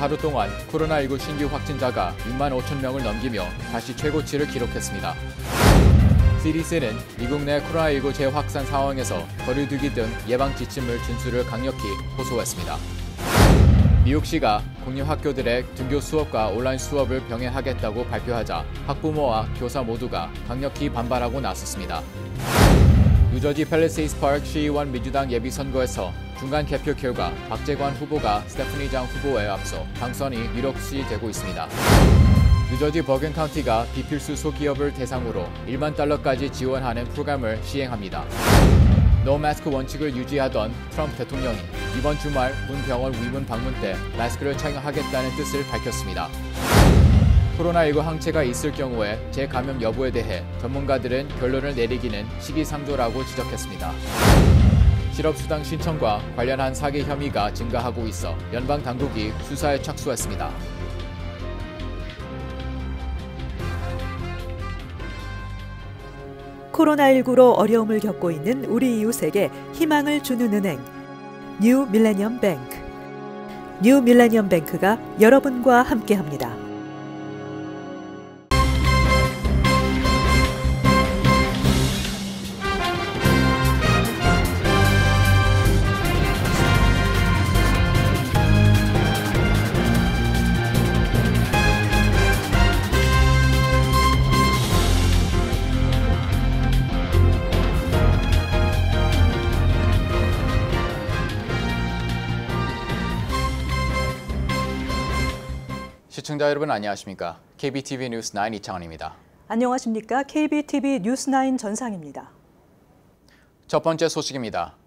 하루 동안 코로나19 신규 확진자가 6만 5천 명을 넘기며 다시 최고치를 기록했습니다. CDC는 미국 내 코로나19 재확산 상황에서 거리두기 등 예방 지침을 준수를 강력히 호소했습니다. 미국시가 공립 학교들의 등교 수업과 온라인 수업을 병행하겠다고 발표하자 학부모와 교사 모두가 강력히 반발하고 나섰습니다. 뉴저지 팰리세이드 파크 시의원 민주당 예비선거에서 중간 개표 결과 박재관 후보가 스테프니 장 후보에 앞서 당선이 유력시되고 있습니다. 뉴저지 버건 카운티가 비필수 소기업을 대상으로 1만 달러까지 지원하는 프로그램을 시행합니다. 노 마스크 원칙을 유지하던 트럼프 대통령이 이번 주말 군 병원 위문 방문 때 마스크를 착용하겠다는 뜻을 밝혔습니다. 코로나19 항체가 있을 경우에 재감염 여부에 대해 전문가들은 결론을 내리기는 시기상조라고 지적했습니다. 실업수당 신청과 관련한 사기 혐의가 증가하고 있어 연방당국이 수사에 착수했습니다. 코로나19로 어려움을 겪고 있는 우리 이웃에게 희망을 주는 은행, 뉴 밀레니엄 뱅크. 뉴 밀레니엄 뱅크가 여러분과 함께합니다. 시청자 여러분 안녕하십니까? KBTV 뉴스 9 이창원입니다. 안녕하십니까? KBTV 뉴스 9 전상입니다. 첫 번째 소식입니다.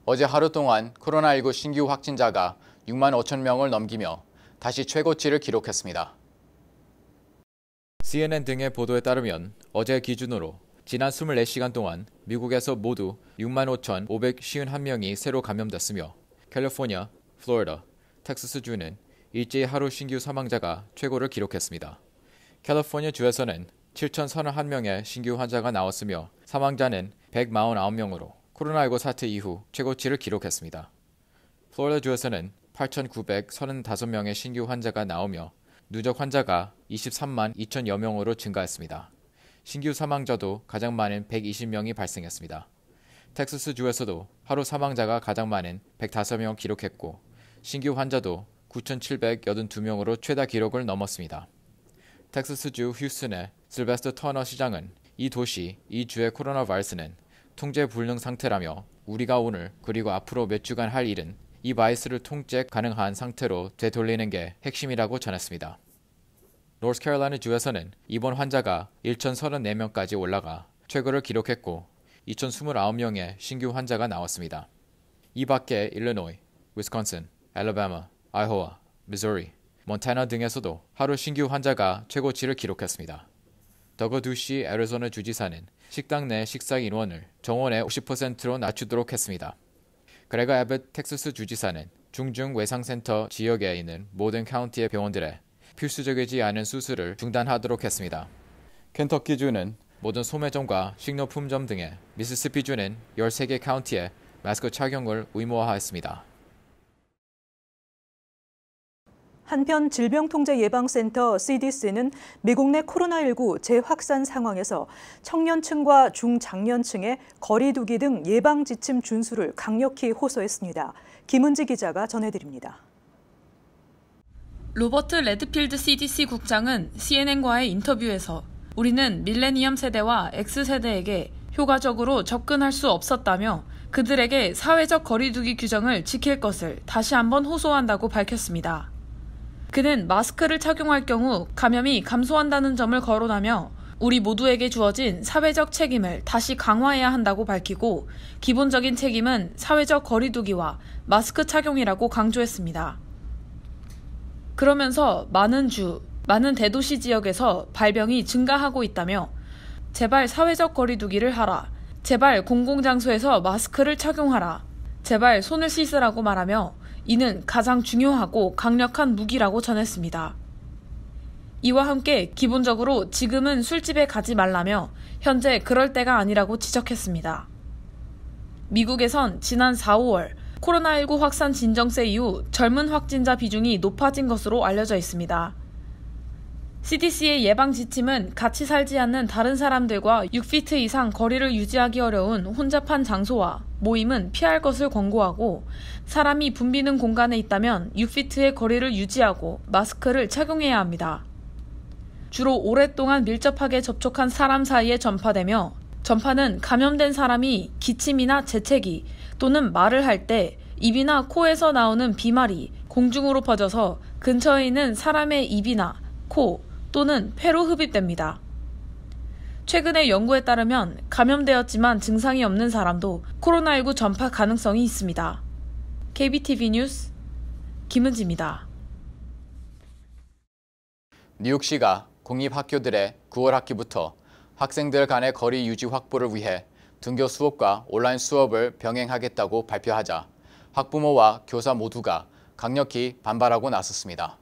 어제 하루 동안 코로나19 신규 확진자가 6만 5천 명을 넘기며 다시 최고치를 기록했습니다. CNN 등의 보도에 따르면 어제 기준으로 지난 24시간 동안 미국에서 모두 6만 5,551명이 새로 감염됐으며 캘리포니아, 플로리다, 텍사스주는 일제히 하루 신규 사망자가 최고를 기록했습니다. 캘리포니아 주에서는 7,031명의 신규 환자가 나왔으며 사망자는 149명으로 코로나19 사태 이후 최고치를 기록했습니다. 플로리다 주에서는 8,935명의 신규 환자가 나오며 누적 환자가 23만 2천여 명으로 증가했습니다. 신규 사망자도 가장 많은 120명이 발생했습니다. 텍사스 주에서도 하루 사망자가 가장 많은 105명 기록했고 신규 환자도 9,782명으로 최다 기록을 넘었습니다. 텍사스주 휴스턴의 실베스터 터너 시장은 이 도시, 이 주의 코로나 바이러스는 통제 불능 상태라며 우리가 오늘 그리고 앞으로 몇 주간 할 일은 이 바이러스를 통제 가능한 상태로 되돌리는 게 핵심이라고 전했습니다. 노스캐롤라이나 주에서는 이번 환자가 1,034명까지 올라가 최고를 기록했고 2,029명의 신규 환자가 나왔습니다. 이 밖에 일리노이, 위스콘신, 알래바마, 아이오와, 미주리, 몬타나 등에서도 하루 신규 환자가 최고치를 기록했습니다. 더거두시 애리조나 주지사는 식당 내 식사 인원을 정원의 50%로 낮추도록 했습니다. 그레거 애벳 텍사스 주지사는 중증 외상센터 지역에 있는 모든 카운티의 병원들에 필수적이지 않은 수술을 중단하도록 했습니다. 켄터키주는 모든 소매점과 식료품점 등의 미시시피주는 13개 카운티에 마스크 착용을 의무화했습니다. 한편 질병통제예방센터 CDC는 미국 내 코로나19 재확산 상황에서 청년층과 중장년층의 거리 두기 등 예방 지침 준수를 강력히 호소했습니다. 김은지 기자가 전해드립니다. 로버트 레드필드 CDC 국장은 CNN과의 인터뷰에서 우리는 밀레니엄 세대와 X세대에게 효과적으로 접근할 수 없었다며 그들에게 사회적 거리 두기 규정을 지킬 것을 다시 한번 호소한다고 밝혔습니다. 그는 마스크를 착용할 경우 감염이 감소한다는 점을 거론하며 우리 모두에게 주어진 사회적 책임을 다시 강화해야 한다고 밝히고 기본적인 책임은 사회적 거리 두기와 마스크 착용이라고 강조했습니다. 그러면서 많은 대도시 지역에서 발병이 증가하고 있다며 제발 사회적 거리 두기를 하라, 제발 공공장소에서 마스크를 착용하라, 제발 손을 씻으라고 말하며 이는 가장 중요하고 강력한 무기라고 전했습니다. 이와 함께 기본적으로 지금은 술집에 가지 말라며 현재 그럴 때가 아니라고 지적했습니다. 미국에선 지난 4, 5월 코로나19 확산 진정세 이후 젊은 확진자 비중이 높아진 것으로 알려져 있습니다. CDC의 예방 지침은 같이 살지 않는 다른 사람들과 6피트 이상 거리를 유지하기 어려운 혼잡한 장소와 모임은 피할 것을 권고하고 사람이 붐비는 공간에 있다면 6피트의 거리를 유지하고 마스크를 착용해야 합니다. 주로 오랫동안 밀접하게 접촉한 사람 사이에 전파되며 전파는 감염된 사람이 기침이나 재채기 또는 말을 할 때 입이나 코에서 나오는 비말이 공중으로 퍼져서 근처에 있는 사람의 입이나 코 또는 폐로 흡입됩니다. 최근의 연구에 따르면 감염되었지만 증상이 없는 사람도 코로나19 전파 가능성이 있습니다. KBTV 뉴스 김은지입니다. 뉴욕시가 공립학교들의 9월 학기부터 학생들 간의 거리 유지 확보를 위해 등교 수업과 온라인 수업을 병행하겠다고 발표하자 학부모와 교사 모두가 강력히 반발하고 나섰습니다.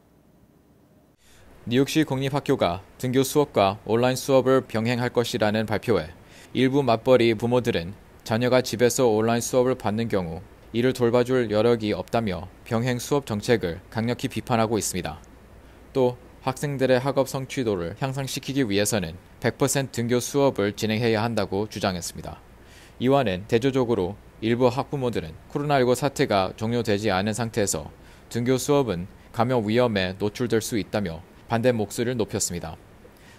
뉴욕시 공립학교가 등교 수업과 온라인 수업을 병행할 것이라는 발표에 일부 맞벌이 부모들은 자녀가 집에서 온라인 수업을 받는 경우 이를 돌봐줄 여력이 없다며 병행 수업 정책을 강력히 비판하고 있습니다. 또 학생들의 학업 성취도를 향상시키기 위해서는 100% 등교 수업을 진행해야 한다고 주장했습니다. 이와는 대조적으로 일부 학부모들은 코로나19 사태가 종료되지 않은 상태에서 등교 수업은 감염 위험에 노출될 수 있다며 반대 목소리를 높였습니다.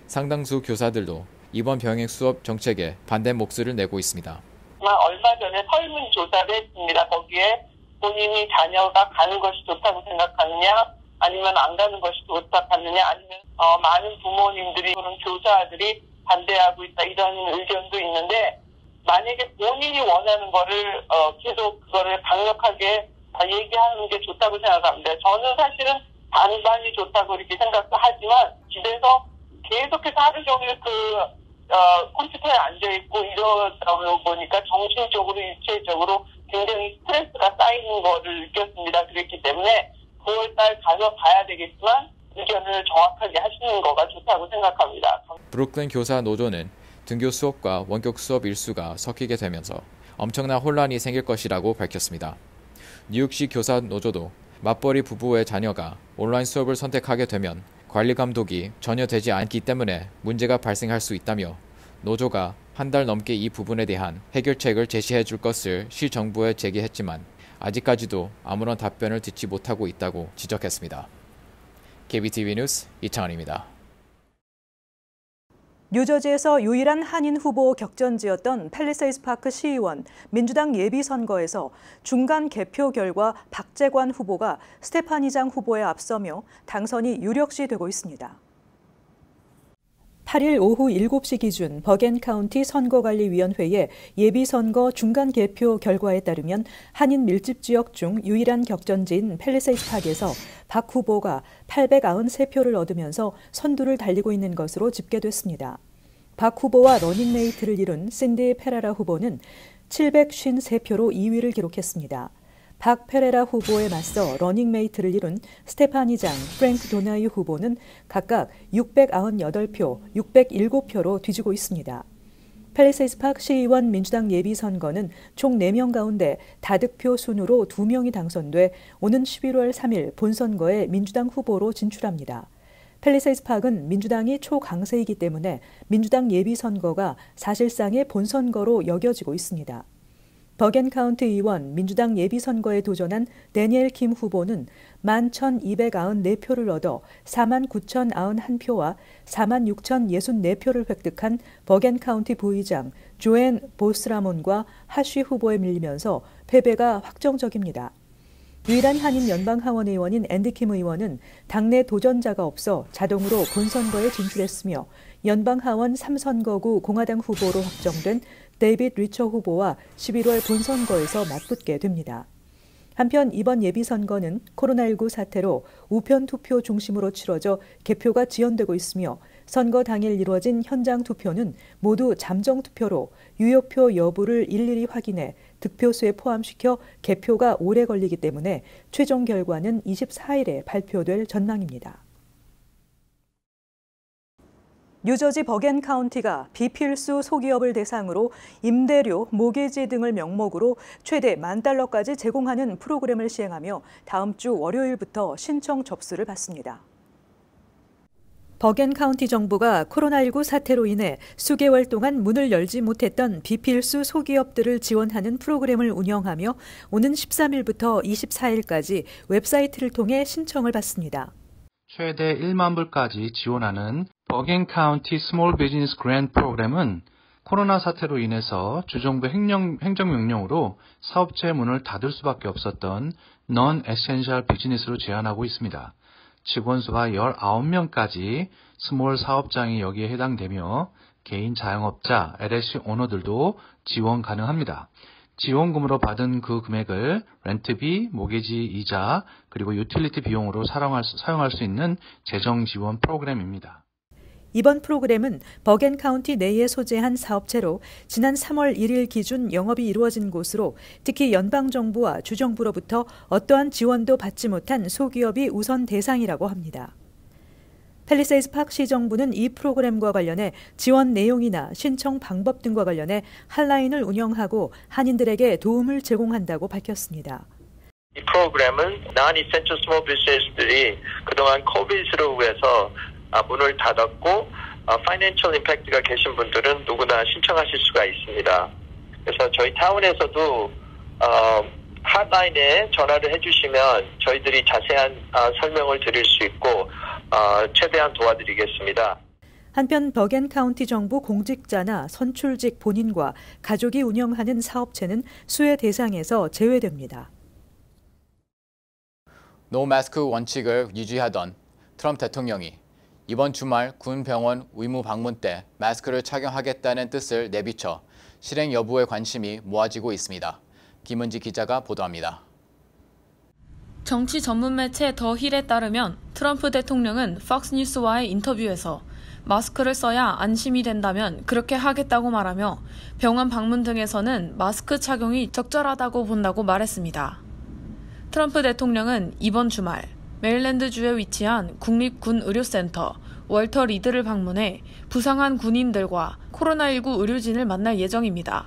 상당수 교사들도 이번 병행 수업 정책에 반대 목소리를 내고 있습니다. 얼마 전에 설문조사를 했습니다. 거기에 본인이 자녀가 가는 것이 좋다고 생각하느냐 아니면 안 가는 것이 좋다고 하느냐 아니면 많은 부모님들이 또는 교사들이 반대하고 있다 이런 의견도 있는데 만약에 본인이 원하는 거를 계속 그거를 강력하게 얘기하는 게 좋다고 생각합니다. 저는 사실은 반반이 좋다고 이렇게 생각하지만 집에서 계속해서 하루 종일 컴퓨터에 앉아있고 이러다 보니까 정신적으로 일체적으로 굉장히 스트레스가 쌓이는 거를 느꼈습니다. 그렇기 때문에 9월달 가서 봐야 되겠지만 의견을 정확하게 하시는 거가 좋다고 생각합니다. 브루클린 교사 노조는 등교 수업과 원격 수업 일수가 섞이게 되면서 엄청난 혼란이 생길 것이라고 밝혔습니다. 뉴욕시 교사 노조도 맞벌이 부부의 자녀가 온라인 수업을 선택하게 되면 관리 감독이 전혀 되지 않기 때문에 문제가 발생할 수 있다며 노조가 한 달 넘게 이 부분에 대한 해결책을 제시해 줄 것을 시 정부에 제기했지만 아직까지도 아무런 답변을 듣지 못하고 있다고 지적했습니다. KBTV 뉴스 이창환입니다. 뉴저지에서 유일한 한인 후보 격전지였던 팰리세이드 파크 시의원 민주당 예비선거에서 중간 개표 결과 박재관 후보가 스테파니장 후보에 앞서며 당선이 유력시되고 있습니다. 8일 오후 7시 기준 버겐 카운티 선거관리위원회의 예비선거 중간 개표 결과에 따르면 한인 밀집 지역 중 유일한 격전지인 팰리세이드 파크에서 박 후보가 893표를 얻으면서 선두를 달리고 있는 것으로 집계됐습니다. 박 후보와 러닝메이트를 이룬 신디 페라라 후보는 753표로 2위를 기록했습니다. 박 페레라 후보에 맞서 러닝메이트를 이룬 스테파니장, 프랭크 도나유 후보는 각각 698표, 607표로 뒤지고 있습니다. 팰리세이드 파크 시의원 민주당 예비선거는 총 4명 가운데 다득표 순으로 2명이 당선돼 오는 11월 3일 본선거에 민주당 후보로 진출합니다. 팰리세이드 파크는 민주당이 초강세이기 때문에 민주당 예비선거가 사실상의 본선거로 여겨지고 있습니다. 버겐 카운티 의원 민주당 예비선거에 도전한 데니엘 킴 후보는 11,294표를 얻어 49,091표와 46,064표를 획득한 버겐 카운티 부의장 조앤 보스라몬과 하쉬 후보에 밀리면서 패배가 확정적입니다. 유일한 한인 연방하원 의원인 앤디 킴 의원은 당내 도전자가 없어 자동으로 본선거에 진출했으며 연방하원 3선거구 공화당 후보로 확정된 데이빗 리처 후보와 11월 본선거에서 맞붙게 됩니다. 한편 이번 예비선거는 코로나19 사태로 우편 투표 중심으로 치러져 개표가 지연되고 있으며 선거 당일 이루어진 현장 투표는 모두 잠정 투표로 유효표 여부를 일일이 확인해 득표수에 포함시켜 개표가 오래 걸리기 때문에 최종 결과는 24일에 발표될 전망입니다. 뉴저지 버겐 카운티가 비필수 소기업을 대상으로 임대료, 모기지 등을 명목으로 최대 $10,000까지 제공하는 프로그램을 시행하며 다음 주 월요일부터 신청 접수를 받습니다. 버겐 카운티 정부가 코로나19 사태로 인해 수개월 동안 문을 열지 못했던 비필수 소기업들을 지원하는 프로그램을 운영하며 오는 13일부터 24일까지 웹사이트를 통해 신청을 받습니다. 최대 1만 불까지 지원하는 버겐 카운티 스몰 비즈니스 그랜트 프로그램은 코로나 사태로 인해서 주정부 행정명령으로 사업체 문을 닫을 수밖에 없었던 non essential 비즈니스로 제한하고 있습니다. 직원 수가 19명까지 스몰 사업장이 여기에 해당되며 개인 자영업자, LLC 오너들도 지원 가능합니다. 지원금으로 받은 그 금액을 렌트비, 모기지 이자, 그리고 유틸리티 비용으로 사용할 수 있는 재정 지원 프로그램입니다. 이번 프로그램은 버겐 카운티 내에 소재한 사업체로 지난 3월 1일 기준 영업이 이루어진 곳으로 특히 연방정부와 주정부로부터 어떠한 지원도 받지 못한 소기업이 우선 대상이라고 합니다. 팰리세이드 파크 시정부는 이 프로그램과 관련해 지원 내용이나 신청 방법 등과 관련해 핫라인을 운영하고 한인들에게 도움을 제공한다고 밝혔습니다. 이 프로그램은 non-essential small business들이 그동안 코비드로 인해서 문을 닫았고 파이낸셜 임팩트가 계신 분들은 누구나 신청하실 수가 있습니다. 그래서 저희 타운에서도 핫라인에 전화를 해주시면 저희들이 자세한 설명을 드릴 수 있고 최대한 도와드리겠습니다. 한편 버겐 카운티 정부 공직자나 선출직 본인과 가족이 운영하는 사업체는 수혜 대상에서 제외됩니다. 노 마스크 원칙을 유지하던 트럼프 대통령이 이번 주말 군 병원 의무 방문 때 마스크를 착용하겠다는 뜻을 내비쳐 실행 여부에 관심이 모아지고 있습니다. 김은지 기자가 보도합니다. 정치 전문 매체 더 힐에 따르면 트럼프 대통령은 팍스뉴스와의 인터뷰에서 마스크를 써야 안심이 된다면 그렇게 하겠다고 말하며 병원 방문 등에서는 마스크 착용이 적절하다고 본다고 말했습니다. 트럼프 대통령은 이번 주말 메릴랜드주에 위치한 국립군의료센터 월터 리드를 방문해 부상한 군인들과 코로나19 의료진을 만날 예정입니다.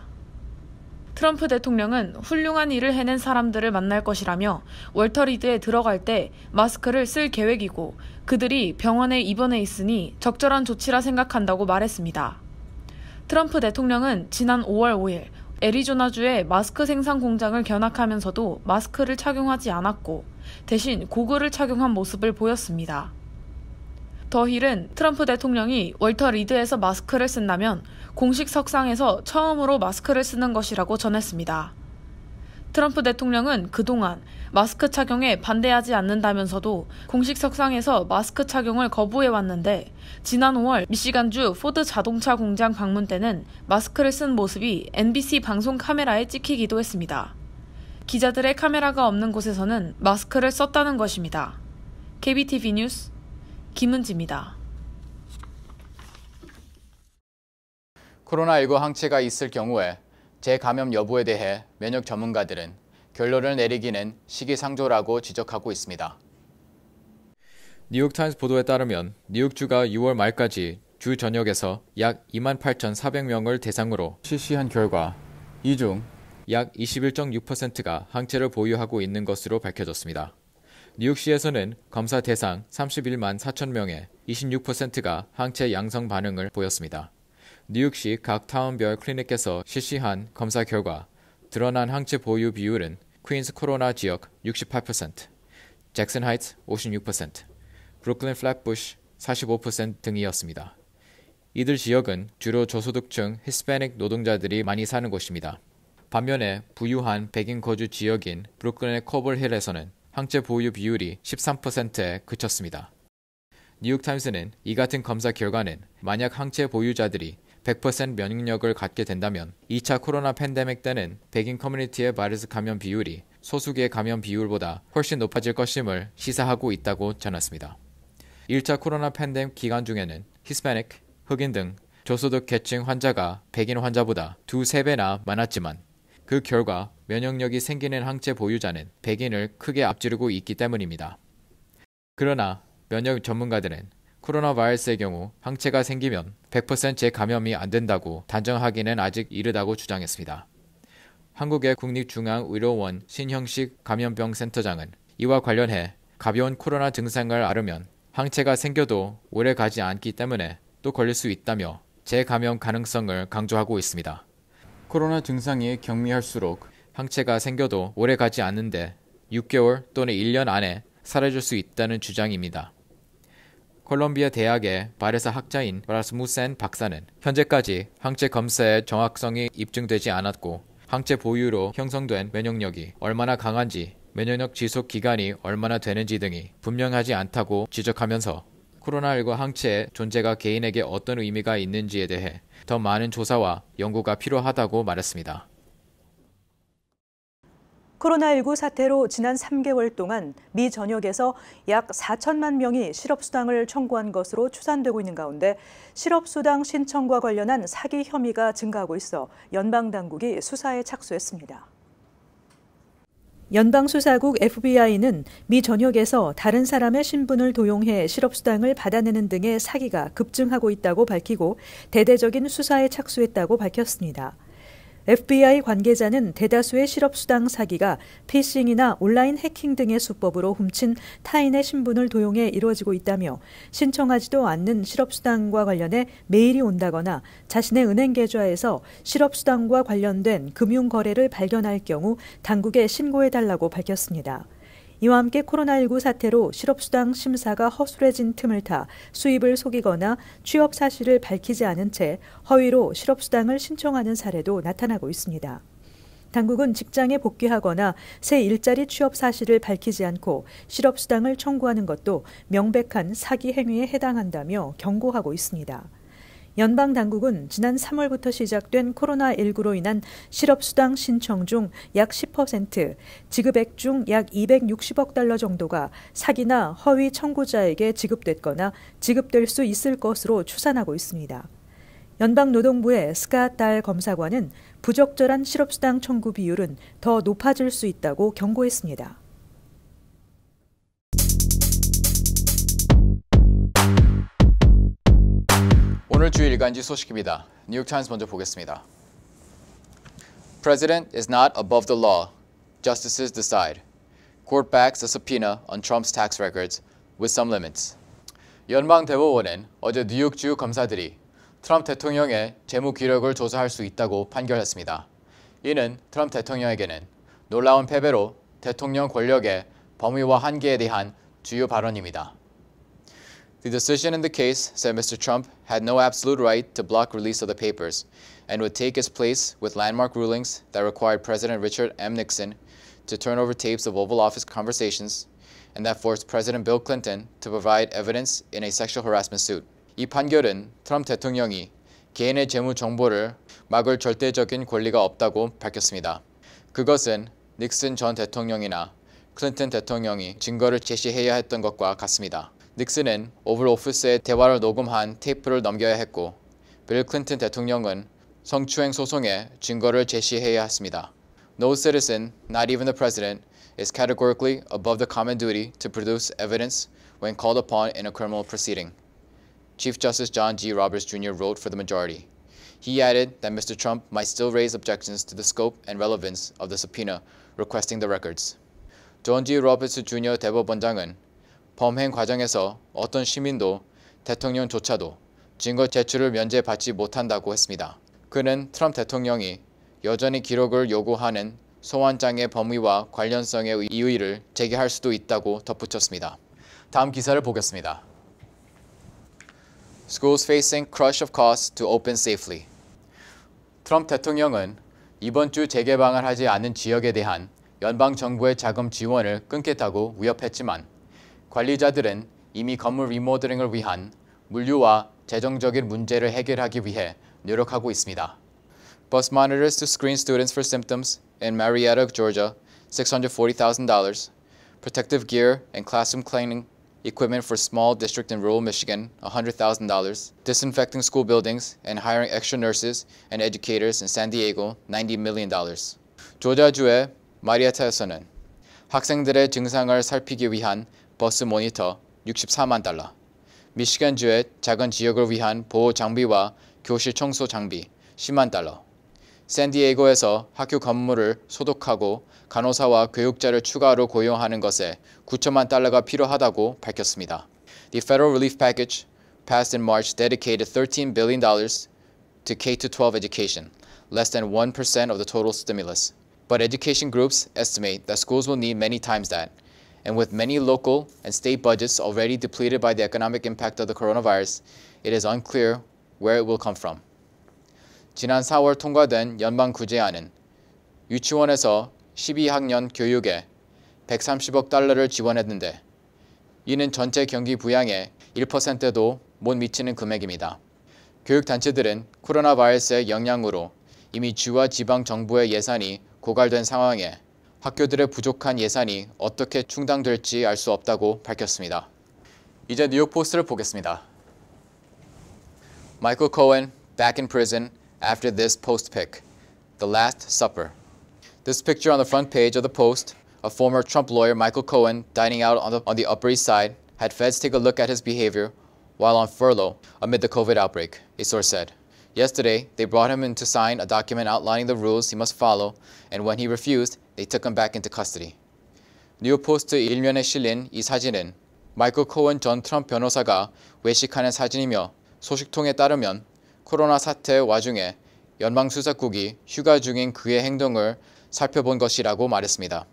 트럼프 대통령은 훌륭한 일을 해낸 사람들을 만날 것이라며 월터 리드에 들어갈 때 마스크를 쓸 계획이고 그들이 병원에 입원해 있으니 적절한 조치라 생각한다고 말했습니다. 트럼프 대통령은 지난 5월 5일 애리조나주의 마스크 생산 공장을 견학하면서도 마스크를 착용하지 않았고 대신 고글을 착용한 모습을 보였습니다. 더 힐은 트럼프 대통령이 월터 리드에서 마스크를 쓴다면 공식 석상에서 처음으로 마스크를 쓰는 것이라고 전했습니다. 트럼프 대통령은 그동안 마스크 착용에 반대하지 않는다면서도 공식 석상에서 마스크 착용을 거부해왔는데 지난 5월 미시간주 포드 자동차 공장 방문 때는 마스크를 쓴 모습이 NBC 방송 카메라에 찍히기도 했습니다. 기자들의 카메라가 없는 곳에서는 마스크를 썼다는 것입니다. KBTV 뉴스 김은지입니다. 코로나19 항체가 있을 경우에 재감염 여부에 대해 면역 전문가들은 결론을 내리기는 시기상조라고 지적하고 있습니다. 뉴욕타임스 보도에 따르면 뉴욕주가 6월 말까지 주 전역에서 약 28,400명을 대상으로 실시한 결과 이 중 약 21.6%가 항체를 보유하고 있는 것으로 밝혀졌습니다. 뉴욕시에서는 검사 대상 31만 4천 명의 26%가 항체 양성 반응을 보였습니다. 뉴욕시 각 타운별 클리닉에서 실시한 검사 결과 드러난 항체 보유 비율은 퀸스 코로나 지역 68%, 잭슨 하이츠 56%, 브루클린 플랫부시 45% 등이었습니다. 이들 지역은 주로 저소득층 히스패닉 노동자들이 많이 사는 곳입니다. 반면에 부유한 백인 거주 지역인 브루클린의 코블힐에서는 항체 보유 비율이 13%에 그쳤습니다. 뉴욕타임스는 이 같은 검사 결과는 만약 항체 보유자들이 100% 면역력을 갖게 된다면 2차 코로나 팬데믹 때는 백인 커뮤니티의 바이러스 감염 비율이 소수계의 감염 비율보다 훨씬 높아질 것임을 시사하고 있다고 전했습니다. 1차 코로나 팬데믹 기간 중에는 히스패닉, 흑인 등 저소득 계층 환자가 백인 환자보다 2~3배나 많았지만 그 결과 면역력이 생기는 항체 보유자는 백인을 크게 앞지르고 있기 때문입니다. 그러나 면역 전문가들은 코로나 바이러스의 경우 항체가 생기면 100% 재감염이 안 된다고 단정하기는 아직 이르다고 주장했습니다. 한국의 국립중앙의료원 신형식 감염병 센터장은 이와 관련해 가벼운 코로나 증상을 앓으면 항체가 생겨도 오래 가지 않기 때문에 또 걸릴 수 있다며 재감염 가능성을 강조하고 있습니다. 코로나 증상이 경미할수록 항체가 생겨도 오래 가지 않는데 6개월 또는 1년 안에 사라질 수 있다는 주장입니다. 콜롬비아 대학의 바이러스 학자인 라스무센 박사는 현재까지 항체 검사의 정확성이 입증되지 않았고 항체 보유로 형성된 면역력이 얼마나 강한지 면역력 지속 기간이 얼마나 되는지 등이 분명하지 않다고 지적하면서 코로나19 항체의 존재가 개인에게 어떤 의미가 있는지에 대해 더 많은 조사와 연구가 필요하다고 말했습니다. 코로나19 사태로 지난 3개월 동안 미 전역에서 약 4천만 명이 실업수당을 청구한 것으로 추산되고 있는 가운데 실업수당 신청과 관련한 사기 혐의가 증가하고 있어 연방당국이 수사에 착수했습니다. 연방수사국 FBI는 미 전역에서 다른 사람의 신분을 도용해 실업수당을 받아내는 등의 사기가 급증하고 있다고 밝히고 대대적인 수사에 착수했다고 밝혔습니다. FBI 관계자는 대다수의 실업수당 사기가 피싱이나 온라인 해킹 등의 수법으로 훔친 타인의 신분을 도용해 이루어지고 있다며 신청하지도 않는 실업수당과 관련해 메일이 온다거나 자신의 은행 계좌에서 실업수당과 관련된 금융거래를 발견할 경우 당국에 신고해달라고 밝혔습니다. 이와 함께 코로나19 사태로 실업수당 심사가 허술해진 틈을 타 수입을 속이거나 취업 사실을 밝히지 않은 채 허위로 실업수당을 신청하는 사례도 나타나고 있습니다. 당국은 직장에 복귀하거나 새 일자리 취업 사실을 밝히지 않고 실업수당을 청구하는 것도 명백한 사기 행위에 해당한다며 경고하고 있습니다. 연방당국은 지난 3월부터 시작된 코로나19로 인한 실업수당 신청 중 약 10%, 지급액 중 약 260억 달러 정도가 사기나 허위 청구자에게 지급됐거나 지급될 수 있을 것으로 추산하고 있습니다. 연방노동부의 스캇 달 검사관은 부적절한 실업수당 청구 비율은 더 높아질 수 있다고 경고했습니다. 오늘 주요 일간지 소식입니다. 뉴욕타임스 먼저 보겠습니다. President is not above the law. Justices decide. Court backs a subpoena on Trump's tax records with some limits. 연방 대법원은 어제 뉴욕주 검사들이 트럼프 대통령의 재무 기록을 조사할 수 있다고 판결했습니다. 이는 트럼프 대통령에게는 놀라운 패배로 대통령 권력의 범위와 한계에 대한 주요 발언입니다. The decision in the case said Mr. Trump had no absolute right to block release of the papers and would take its place with landmark rulings that required President Richard M. Nixon to turn over tapes of Oval Office conversations and that forced President Bill Clinton to provide evidence in a sexual harassment suit. 이 판결은 트럼프 대통령이 개인의 재무 정보를 막을 절대적인 권리가 없다고 밝혔습니다. 그것은 닉슨 전 대통령이나 클린턴 대통령이 증거를 제시해야 했던 것과 같습니다. 닉슨은 오블 오피스의 대화를 녹음한 테이프를 넘겨야 했고 빌 클린턴 대통령은 성추행 소송에 증거를 제시해야 했습니다. No citizen, not even the president, is categorically above the common duty to produce evidence when called upon in a criminal proceeding. Chief Justice John G. Roberts Jr. wrote for the majority. He added that Mr. Trump might still raise objections to the scope and relevance of the subpoena requesting the records. John G. Roberts Jr. 대법원장은 범행 과정에서 어떤 시민도 대통령조차도 증거 제출을 면제받지 못한다고 했습니다. 그는 트럼프 대통령이 여전히 기록을 요구하는 소환장의 범위와 관련성의 이의를 제기할 수도 있다고 덧붙였습니다. 다음 기사를 보겠습니다. Schools facing crush of costs to open safely. 트럼프 대통령은 이번 주 재개방을 하지 않은 지역에 대한 연방 정부의 자금 지원을 끊겠다고 위협했지만 관리자들은 이미 건물 리모델링을 위한 물류와 재정적인 문제를 해결하기 위해 노력하고 있습니다. Bus monitors to screen students for symptoms in Marietta, Georgia, $640,000. Protective gear and classroom cleaning equipment for small district in rural Michigan, $100,000. Disinfecting school buildings and hiring extra nurses and educators in San Diego, $90 million. 조지아주의 마리에타에서는 학생들의 증상을 살피기 위한 버스 모니터 $64만, 미시간주의 작은 지역을 위한 보호 장비와 교실 청소 장비 10만 달러. 샌디에이고에서 학교 건물을 소독하고 간호사와 교육자를 추가로 고용하는 것에 9천만 달러가 필요하다고 밝혔습니다. The federal relief package passed in March dedicated $13 billion to K-12 education, less than 1% of the total stimulus. But education groups estimate that schools will need many times that. And with many local and state budgets already depleted by the economic impact of the coronavirus, it is unclear where it will come from. 지난 4월 통과된 연방 구제안은 유치원에서 12학년 교육에 130억 달러를 지원했는데 이는 전체 경기 부양의 1%도 못 미치는 금액입니다. 교육단체들은 코로나 바이러스의 영향으로 이미 주와 지방 정부의 예산이 고갈된 상황에 학교들의 부족한 예산이 어떻게 충당될지 알 수 없다고 밝혔습니다. 이제 뉴욕 포스트를 보겠습니다. Michael Cohen back in prison after this Post pic, The Last Supper. This picture on the front page of the Post, a former Trump lawyer, Michael Cohen, dining out on the Upper East Side, had feds take a look at his behavior while on furlough amid the COVID outbreak, a source said. Yesterday, they brought him in to sign a document outlining the rules he must follow, and when he refused, they took him back into custody. 뉴욕 포스트 일면에 실린 이 사진은 마이클 코hen 전 트럼프 변호사가 외식하는 사진이며 소식통에 따르면 코로나 사태 와중에 연방수사국이 휴가 중인 그의 행동을 살펴본 것이라고 말했습니다.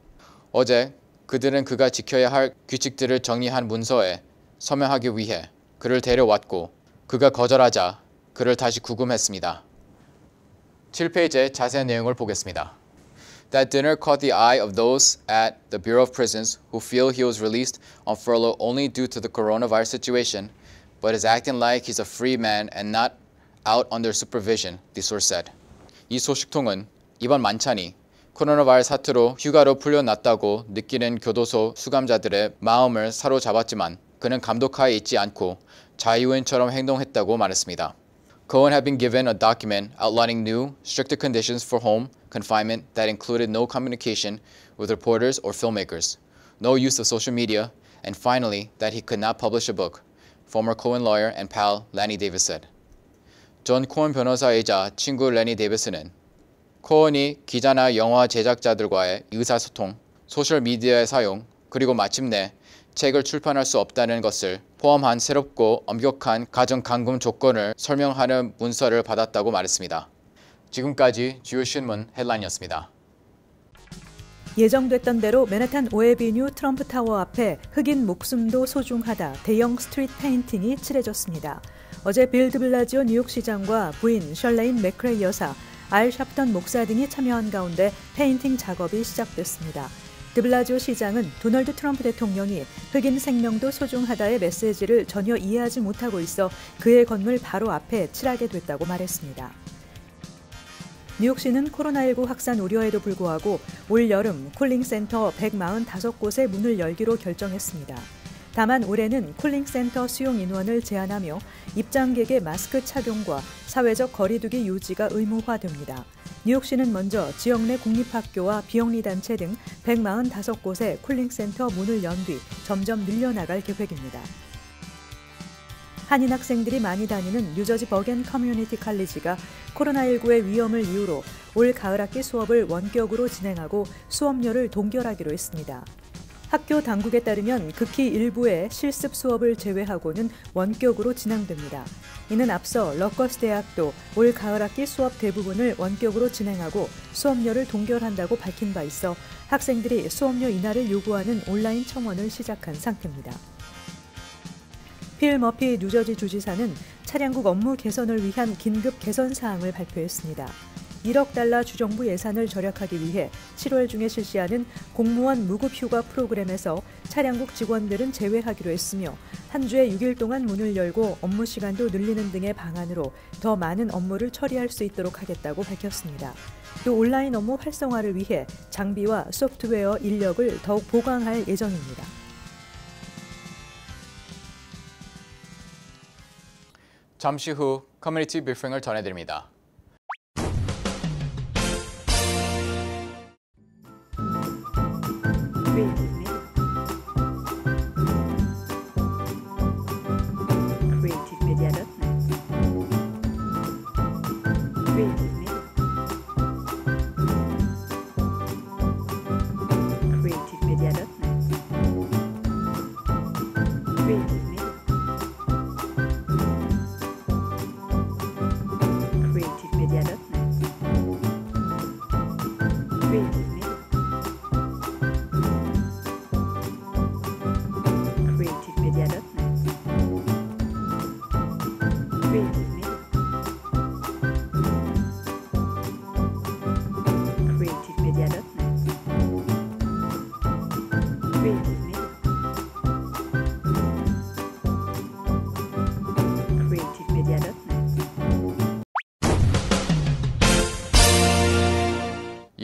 어제 그들은 그가 지켜야 할 규칙들을 정리한 문서에 서명하기 위해 그를 데려왔고 그가 거절하자 그를 다시 구금했습니다. 7페이지의 자세한 내용을 보겠습니다. That dinner caught the eye of those at the Bureau of Prisons who feel he was released on furlough only due to the coronavirus situation, but is acting like he's a free man and not out under supervision, the source said. 이 소식통은 이번 만찬이 코로나 바이러스 사태로 휴가로 풀려났다고 느끼는 교도소 수감자들의 마음을 사로잡았지만 그는 감독하에 있지 않고 자유인처럼 행동했다고 말했습니다. Cohen had been given a document outlining new, stricter conditions for home confinement that included no communication with reporters or filmmakers, no use of social media, and finally that he could not publish a book, former Cohen lawyer and pal Lanny Davis said. 전 코hen 변호사이자 친구 레니 데이비스는 코hen이 기자나 영화 제작자들과의 의사소통, 소셜미디어의 사용, 그리고 마침내 책을 출판할 수 없다는 것을 포함한 새롭고 엄격한 가정감금 조건을 설명하는 문서를 받았다고 말했습니다. 지금까지 주요 신문 헤드라인이었습니다. 예정됐던 대로 맨하탄 오에비뉴 트럼프 타워 앞에 흑인 목숨도 소중하다 대형 스트리트 페인팅이 칠해졌습니다. 어제 빌 드블라지오 뉴욕시장과 부인 셜레인 맥크레이 여사, 알 샤프턴 목사 등이 참여한 가운데 페인팅 작업이 시작됐습니다. 드블라지오 시장은 도널드 트럼프 대통령이 흑인 생명도 소중하다의 메시지를 전혀 이해하지 못하고 있어 그의 건물 바로 앞에 칠하게 됐다고 말했습니다. 뉴욕시는 코로나19 확산 우려에도 불구하고 올 여름 쿨링센터 145곳의 문을 열기로 결정했습니다. 다만 올해는 쿨링센터 수용 인원을 제한하며 입장객의 마스크 착용과 사회적 거리 두기 유지가 의무화됩니다. 뉴욕시는 먼저 지역 내 공립학교와 비영리단체 등 145곳의 쿨링센터 문을 연 뒤 점점 늘려나갈 계획입니다. 한인 학생들이 많이 다니는 뉴저지 버겐 커뮤니티 칼리지가 코로나19의 위험을 이유로 올 가을 학기 수업을 원격으로 진행하고 수업료를 동결하기로 했습니다. 학교 당국에 따르면 극히 일부의 실습 수업을 제외하고는 원격으로 진행됩니다. 이는 앞서 러커스 대학도 올 가을 학기 수업 대부분을 원격으로 진행하고 수업료를 동결한다고 밝힌 바 있어 학생들이 수업료 인하를 요구하는 온라인 청원을 시작한 상태입니다. 필 머피 뉴저지 주지사는 차량국 업무 개선을 위한 긴급 개선 사항을 발표했습니다. 1억 달러 주정부 예산을 절약하기 위해 7월 중에 실시하는 공무원 무급휴가 프로그램에서 차량국 직원들은 제외하기로 했으며 한 주에 6일 동안 문을 열고 업무 시간도 늘리는 등의 방안으로 더 많은 업무를 처리할 수 있도록 하겠다고 밝혔습니다. 또 온라인 업무 활성화를 위해 장비와 소프트웨어 인력을 더욱 보강할 예정입니다. 잠시 후 커뮤니티 브리핑을 전해드립니다.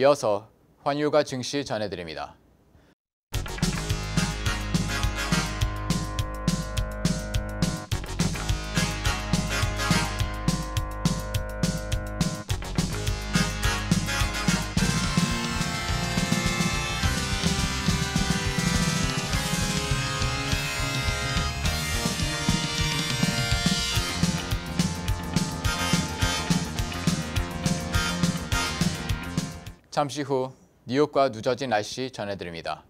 이어서 환율과 증시 전해드립니다. 잠시 후 뉴욕과 뉴저지 날씨 전해드립니다.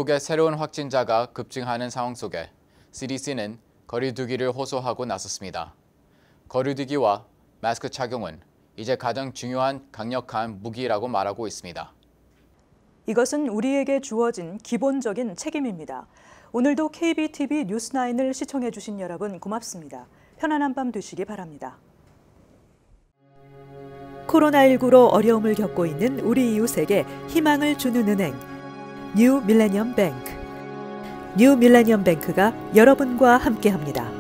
미국의 새로운 확진자가 급증하는 상황 속에 CDC는 거리두기를 호소하고 나섰습니다. 거리두기와 마스크 착용은 이제 가장 중요한 강력한 무기라고 말하고 있습니다. 이것은 우리에게 주어진 기본적인 책임입니다. 오늘도 KBTV 뉴스9을 시청해 주신 여러분 고맙습니다. 편안한 밤 되시기 바랍니다. 코로나19로 어려움을 겪고 있는 우리 이웃에게 희망을 주는 은행 뉴 밀레니엄 뱅크. 뉴 밀레니엄 뱅크가 여러분과 함께합니다.